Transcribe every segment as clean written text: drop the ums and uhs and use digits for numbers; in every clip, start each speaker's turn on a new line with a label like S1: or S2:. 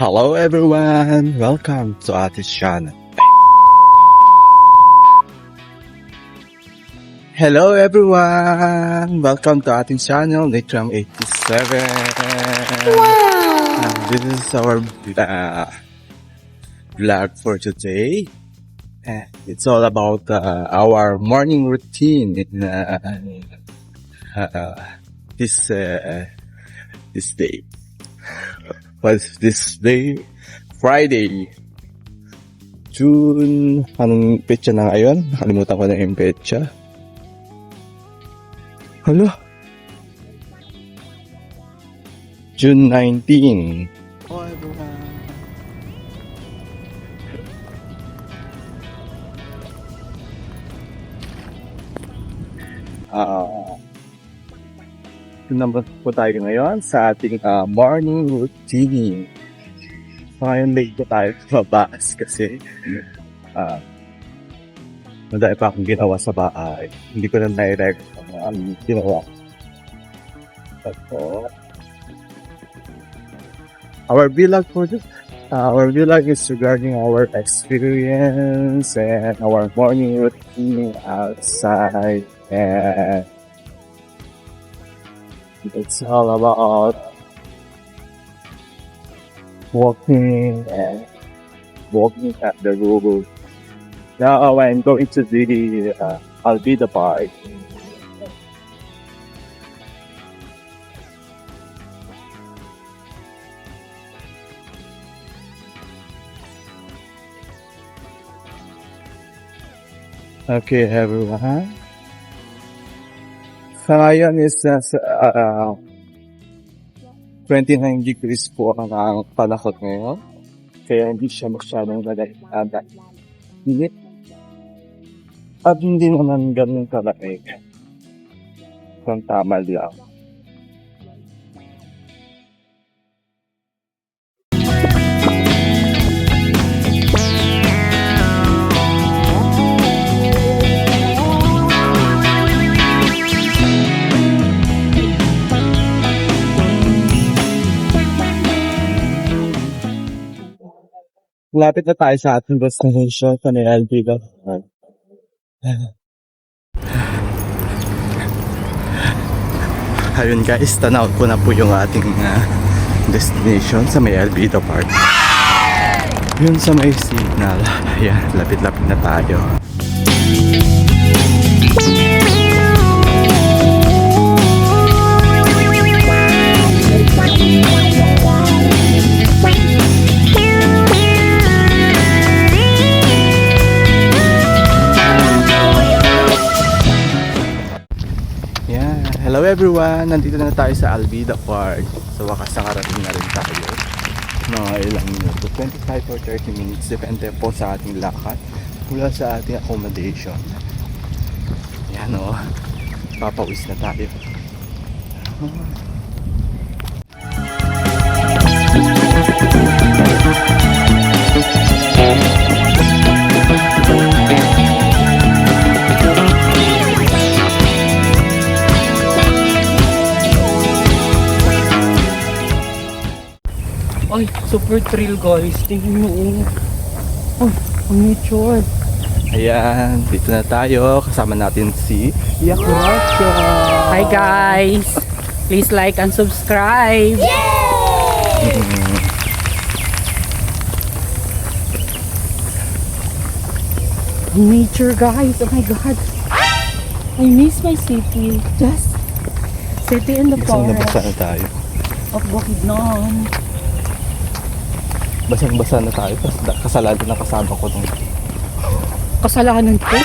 S1: Hello everyone! Welcome to Atis channel. Hello everyone! Welcome to Atis channel, Litram 87. Wow! This is our vlog for today. It's all about our morning routine in this day. What's this day? Friday. June... Anong petsa na ngayon? Nakalimutan ko na yung petsa. Hala? June 19. Oh, everyone. Ito naman po tayo ngayon sa ating morning routine. So ngayon late po tayo mabas kasi madami pa akong ginawa sa bahay. Hindi ko na nai-record ang ginawa. So, our vlog is regarding our experience and our morning routine outside, and it's all about walking at the road. Now I'm going to the Alvida Park. Okay, everyone. Sa ngayon is 29 degrees po ang panahon ngayon. Kaya hindi siya masyadong init. At hindi naman ganun kalamig. Kung tama lang. Lapit na tayo sa ating destination sa Alvida. Ayun guys, tanaw ko na po yung ating destination sa may Alvida Park. Yun sa may signal. Ayan, lapit-lapit na tayo. Hello everyone! Nandito na tayo sa Alvida Park. Sa wakas nakarating na rin tayo. Mga ilang minuto, 25 or 30 minutes. Depende po sa ating lakad mula sa ating accommodation. Yan o. Papawis na tayo.
S2: Ay, super thrill guys. Tingnan mo. Oh, ang nature.
S1: Ayan, dito na tayo. Kasama natin si Yakurasha.
S2: Hi guys. Please like and subscribe. Yay! Nature guys. Oh my god. I miss my city. Just city in the
S1: Isang
S2: forest.
S1: nabasa na tayo.
S2: Of Bukidnon.
S1: Basang-basa na tayo. Kasalanan na kasama ko nung...
S2: Kasalanan ko?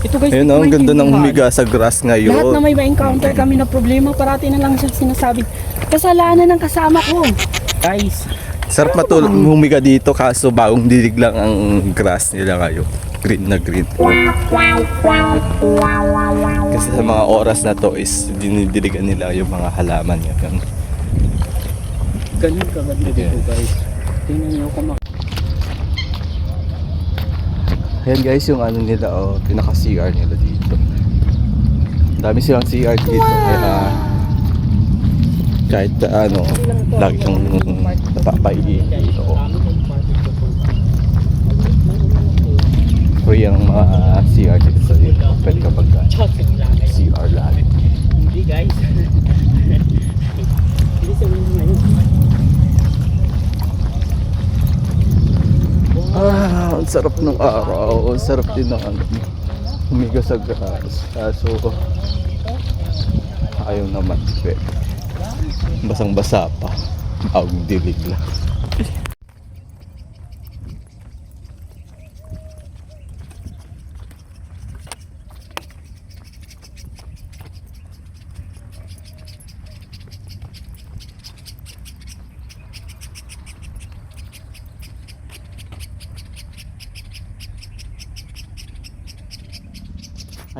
S2: Ito guys,
S1: ayun, ang ganda ng humiga sa grass ngayon.
S2: lahat na may ma-encounter kami na problema, parati na lang siya sinasabi, kasalanan ng kasama ko. Guys,
S1: Sarap humiga dito kaso bagong dilig lang ang grass nila ngayon. Green na green. Kasi sa mga oras na to is dinidiligan nila yung mga halaman ngayon.
S2: ganun kaganda dito guys. Tingnan niyo kung
S1: Ayan guys, yung ano nila, pinaka-CR nila dito. Dami silang CR dito, kaya kahit ano, lagi kang napapaiin dito. Free ang mga CR dito sa dito. Pwede ka pagka CR lagi.
S2: Hindi guys. Hindi sa window ngayon.
S1: Ang sarap ng araw. Ang sarap din ng ano, humiga sa grass. Kaso, ayaw naman. Basang-basa pa. Ang dilig lang.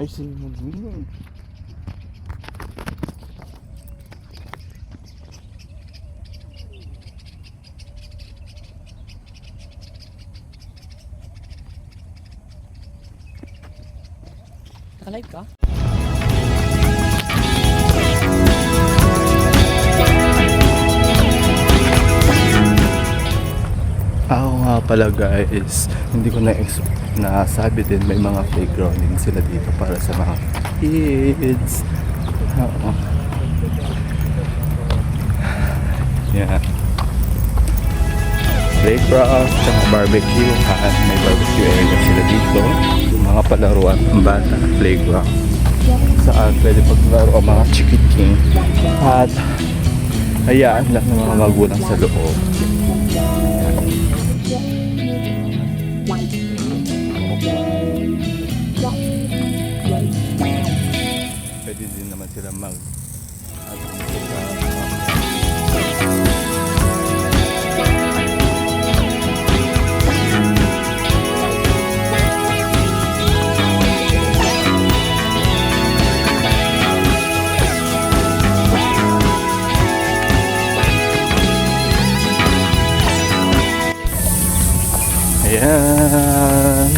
S1: Ay, sino mag-win?
S2: Nakalive ka?
S1: Ako nga pala guys, hindi ko nasabi din may mga playground din sila dito para sa mga kids. Oo. Yeah. Playground, tsaka barbecue. May barbecue area sila dito. Mga palaruan ng bata, playground. Saan pwede paglaro ang mga chikiting. At hayaan lang ng mga magulang sa loob. Pwede din naman sila mag ayan.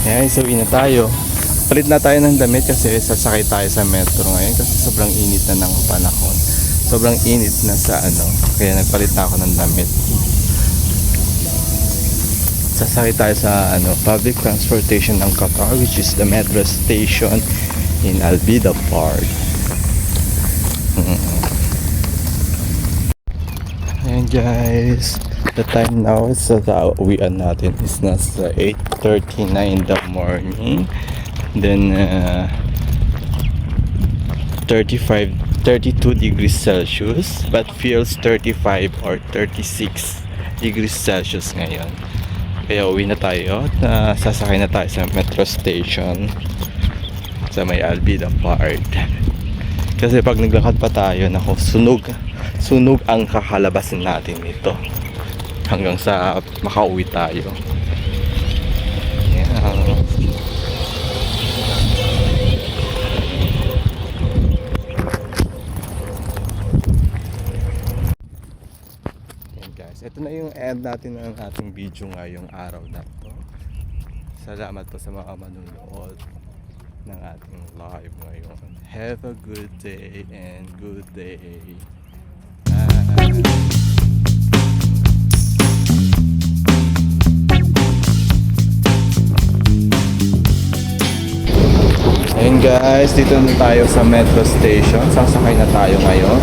S1: Ayan, so na tayo. Palit na tayo ng damit kasi sasakay tayo sa metro ngayon kasi sobrang init na ng panahon. Sobrang init na sa ano, kaya nagpalit na ako ng damit. Sasakay tayo sa ano, public transportation ng Qatar, which is the metro station in Albida Park. Ayan guys, the time now is sa uwian natin is nasa 8:39 in the morning. Then 32 degrees Celsius but feels 35 or 36 degrees Celsius ngayon. Kaya uwi na tayo at sasakay na tayo sa metro station sa may Albida Park. Kasi pag naglakad pa tayo, nako, sunog ang kakalabasin natin nito hanggang sa makauwi tayo. Yeah. Ito na yung end natin ng ating video ngayong araw na to. Salamat po sa mga manunood ng ating live ngayon. Have a good day and good day. Bye. Ayun guys, dito na tayo sa metro station. Sasakay na tayo ngayon.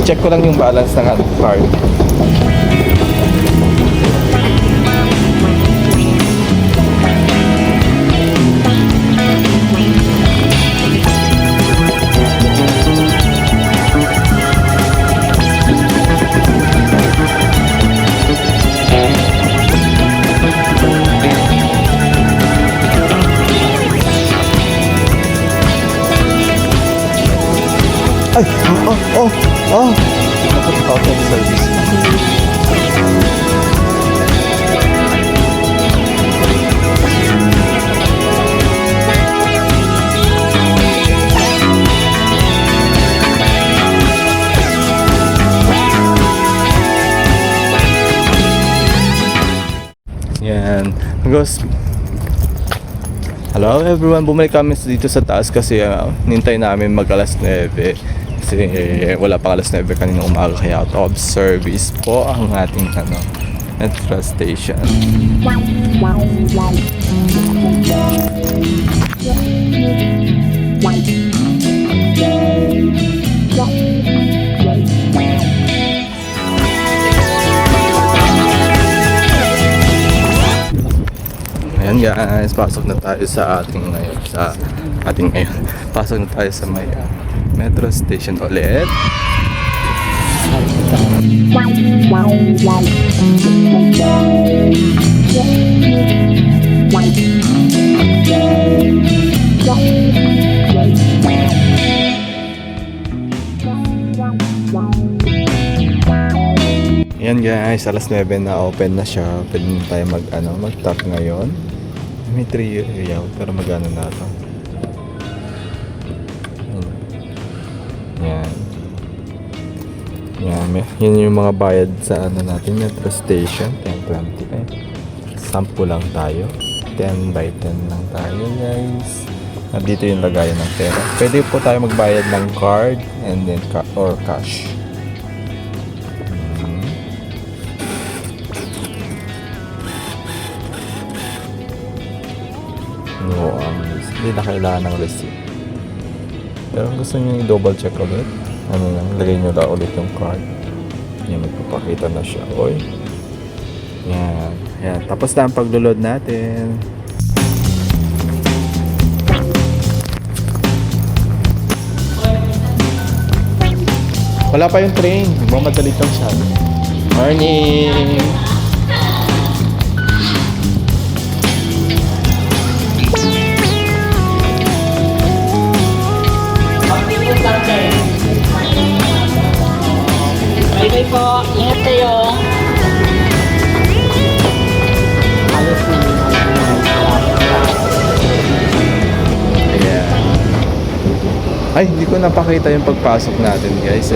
S1: Check ko lang yung balance ng ating card. Ay! Out of service. Ghost. Hello everyone, bumalik kami dito sa taas kasi nintay namin mag alas 9 kasi wala pa alas 9 kanina umaga kaya out of service po ang ating metro station. Ayan guys, pasok na tayo sa ating ngayon. Pasok na tayo sa may metro station ulit. Ayan guys, alas 9 na open na siya. Pwede na tayo mag-tap ngayon. May 3 area pero magano na ito. Yan. Yan yung mga bayad sa natin, metro station, 10.20. Sample lang tayo. 10 by 10 lang tayo guys. Dito yung lagayan ng pera. Pwede po tayo magbayad ng card and then or cash. No, hindi na kailangan ng receipt. Pero kung gusto nyo i-double check ulit, lagay nyo lang ulit yung card. Yan, magpapakita na siya. Oy. Yan. Tapos na ang paglo-load natin. Wala pa yung train. Magmamadali lang siya. Morning!
S2: Bye-bye po. Ingat kayo.
S1: Ayan. Ay, hindi ko napakita yung pagpasok natin guys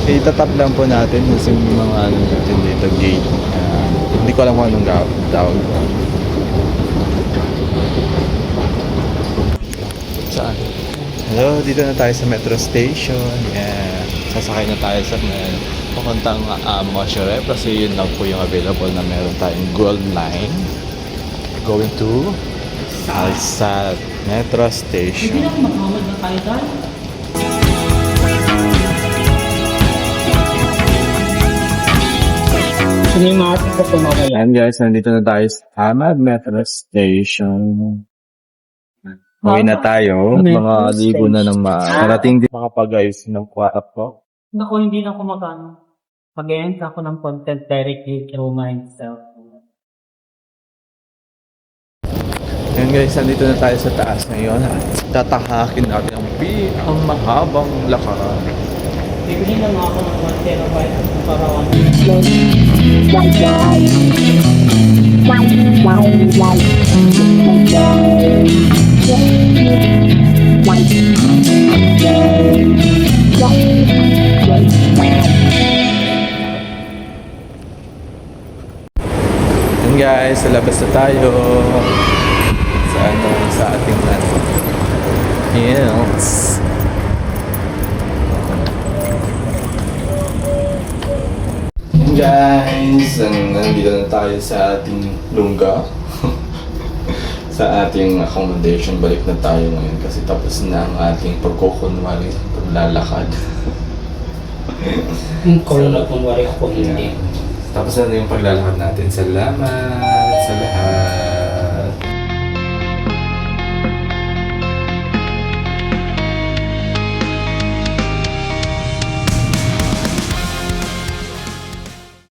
S1: itatap lang po natin yung mga natin dito gate. Hindi ko alam kung anong tawag. Saan? Hello, dito na tayo sa metro station. Yeah. Sasakay na tayo sa papuntang Moshere kasi yun lang po yung available na meron tayong gold line going to Alsat Metro Station.
S2: Hindi na makamad na tayo dahil. Sino yung mga ko po mga kaya?
S1: And guys, nandito na tayo sa Amad Metro Station. Uwi na tayo. Mga ligo na ng marating din makapag-ayos ng kwarto.
S2: Naku, hindi na ako mag-end ako ng content directly through myself.
S1: Ayan guys, nandito na tayo sa taas ngayon at tatahakin natin ang mahabang lakaran.
S2: Bibili lang ako ng 1 terabyte ng parawan.
S1: Ayan guys, sa labas na tayo. Sa ating yes. Guys, nandito na tayo sa ating lungga. Sa ating accommodation, balik na tayo ngayon kasi tapos na ang ating pagkukunwari, paglalakad.
S2: Kung nagkunwari ako, hindi.
S1: Tapos na yung paglalakad natin. Salamat sa lahat.